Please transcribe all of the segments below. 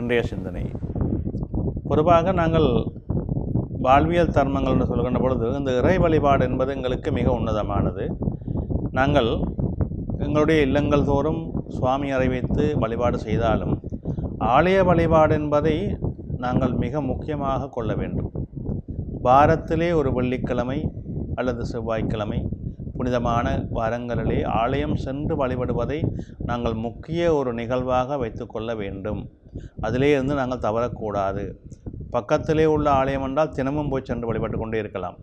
இன்றைய சிந்தனை. பொதுவாக நாங்கள் வாழ்வியல் தர்மங்கள் என்று சொல்கின்ற பொழுது இந்த இறை வழிபாடு என்பது எங்களுக்கு மிக உன்னதமானது. நாங்கள் எங்களுடைய இல்லங்கள் தோறும் சுவாமி அறை வைத்து வழிபாடு செய்தாலும் ஆலய வழிபாடு என்பதை நாங்கள் மிக முக்கியமாக கொள்ள வேண்டும். வாரத்திலே ஒரு வெள்ளிக்கிழமை அல்லது செவ்வாய்க்கிழமை புனிதமான வாரங்களிலே ஆலயம் சென்று வழிபடுவதை நாங்கள் முக்கிய ஒரு நிகழ்வாக வைத்து கொள்ள வேண்டும். அதிலே இருந்து நாங்கள் தவறக்கூடாது. பக்கத்திலே உள்ள ஆலயம் என்றால் தினமும் போய் சென்று வழிபட்டு கொண்டே இருக்கலாம்.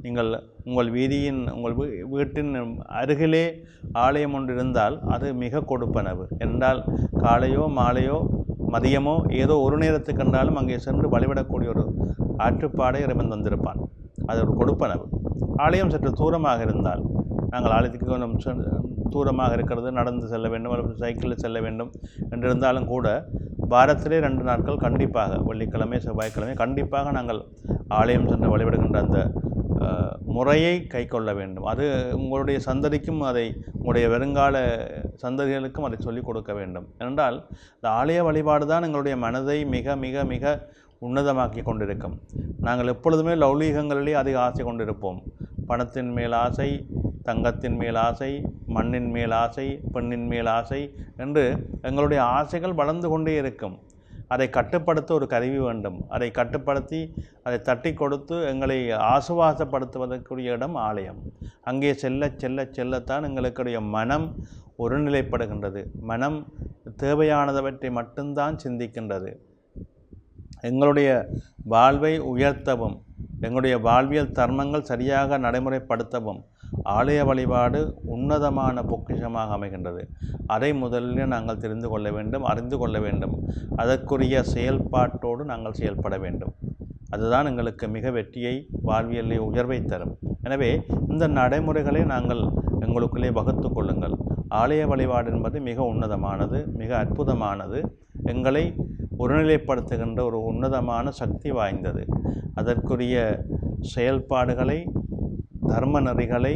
நீங்கள் உங்கள் வீதியின் உங்கள் வீட்டின் அருகிலே ஆலயம் ஒன்று இருந்தால் அது மிக கொடுப்பனவு. என்றால் காலையோ மாலையோ மதியமோ ஏதோ ஒரு நேரத்துக்கு என்றாலும் அங்கே சென்று வழிபடக்கூடிய ஒரு ஆற்றுப்பாடை இறைவன் தந்திருப்பான். அது ஒரு கொடுப்பனவு. ஆலயம் சற்று தூரமாக இருந்தால், நாங்கள் ஆலயத்துக்கு கொஞ்சம் தூரமாக இருக்கிறது, நடந்து செல்ல வேண்டும் அல்லது சைக்கிளில் செல்ல வேண்டும் என்றிருந்தாலும் கூட வாரத்திலே 2 நாட்கள் கண்டிப்பாக வெள்ளிக்கிழமை செவ்வாய்க்கிழமை கண்டிப்பாக நாங்கள் ஆலயம் சென்று வழிபடுகின்ற அந்த முறையை கை கொள்ள வேண்டும். அது உங்களுடைய சந்ததிக்கும் உங்களுடைய வருங்கால சந்ததிகளுக்கும் அதை சொல்லிக் கொடுக்க வேண்டும். ஏனென்றால் இந்த ஆலய வழிபாடு தான் எங்களுடைய மனதை மிக மிக மிக உன்னதமாக்கி கொண்டிருக்கும். நாங்கள் எப்பொழுதுமே லௌலீகங்களிலே அதிக ஆசை கொண்டிருப்போம். பணத்தின் மேல் ஆசை, தங்கத்தின் மேல் ஆசை, மண்ணின் மேல் ஆசை, பெண்ணின் மேல் ஆசை என்று எங்களுடைய ஆசைகள் வளர்ந்து கொண்டே இருக்கும். அதை கட்டுப்படுத்த ஒரு கருவி வேண்டும். அதை கட்டுப்படுத்தி அதை தட்டி கொடுத்து எங்களை ஆசுவாசப்படுத்துவதற்குரிய இடம் ஆலயம். அங்கே செல்ல செல்ல செல்லத்தான் எங்களுடைய மனம் ஒருநிலைப்படுகின்றது. மனம் தேவையானதவற்றை மட்டும்தான் சிந்திக்கின்றது. எங்களுடைய வாழ்வை உயர்த்தவும் எங்களுடைய வாழ்வியல் தர்மங்கள் சரியாக நடைமுறைப்படுத்தவும் ஆலய வழிபாடு உன்னதமான பொக்கிஷமாக அமைகின்றது. அதை முதலில் நாங்கள் தெரிந்து கொள்ள வேண்டும், அறிந்து கொள்ள வேண்டும். அதற்குரிய செயல்பாட்டோடு நாங்கள் செயல்பட வேண்டும். அதுதான் எங்களுக்கு மிக வெற்றியை, வாழ்வியலை உயர்வை தரும். எனவே இந்த நடைமுறைகளை நாங்கள் எங்களுக்குள்ளே வகுத்து கொள்ளுங்கள். ஆலய வழிபாடு என்பது மிக உன்னதமானது, மிக அற்புதமானது, எங்களை ஒருநிலைப்படுத்துகின்ற ஒரு உன்னதமான சக்தி வாய்ந்தது. அதற்குரிய செயல்பாடுகளை, தர்ம நெறிகளை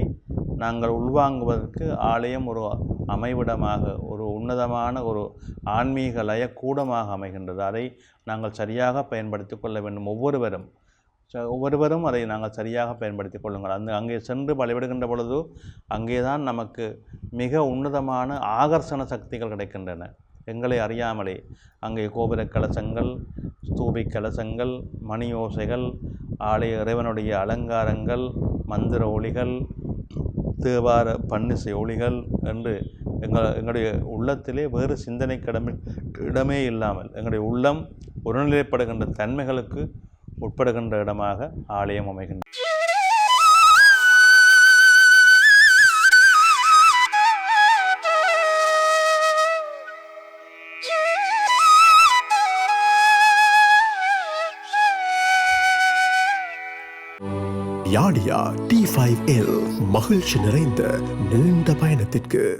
நாங்கள் உள்வாங்குவதற்கு ஆலயம் ஒரு அமைவிடமாக, ஒரு உன்னதமான ஒரு ஆன்மீக லய கூடமாக அமைகின்றது. அதை நாங்கள் சரியாக பயன்படுத்தி கொள்ள வேண்டும். ஒவ்வொருவரும் அதை நாங்கள் சரியாக பயன்படுத்தி கொள்ளுங்கள். அங்கே சென்று வழிபடுகின்ற பொழுது அங்கேதான் நமக்கு மிக உன்னதமான ஆகர்ஷண சக்திகள் கிடைக்கின்றன. எங்களை அறியாமலே அங்கே கோபுர கலசங்கள், ஸ்தூபி கலசங்கள், மணி ஓசைகள், ஆலய இறைவனுடைய அலங்காரங்கள், மந்திர ஒளிகள், தேவார பன்னிசை ஒளிகள் என்று எங்களுடைய உள்ளத்திலே வேறு சிந்தனைக்கு இடமே இல்லாமல் எங்களுடைய உள்ளம் ஒருநிலைப்படுகின்ற தன்மைகளுக்கு உட்படுகின்ற இடமாக ஆலயம் அமைகின்றது. யாடியா T5L மகிழ்ச்சி நிறைந்த நீண்ட பயணத்திற்கு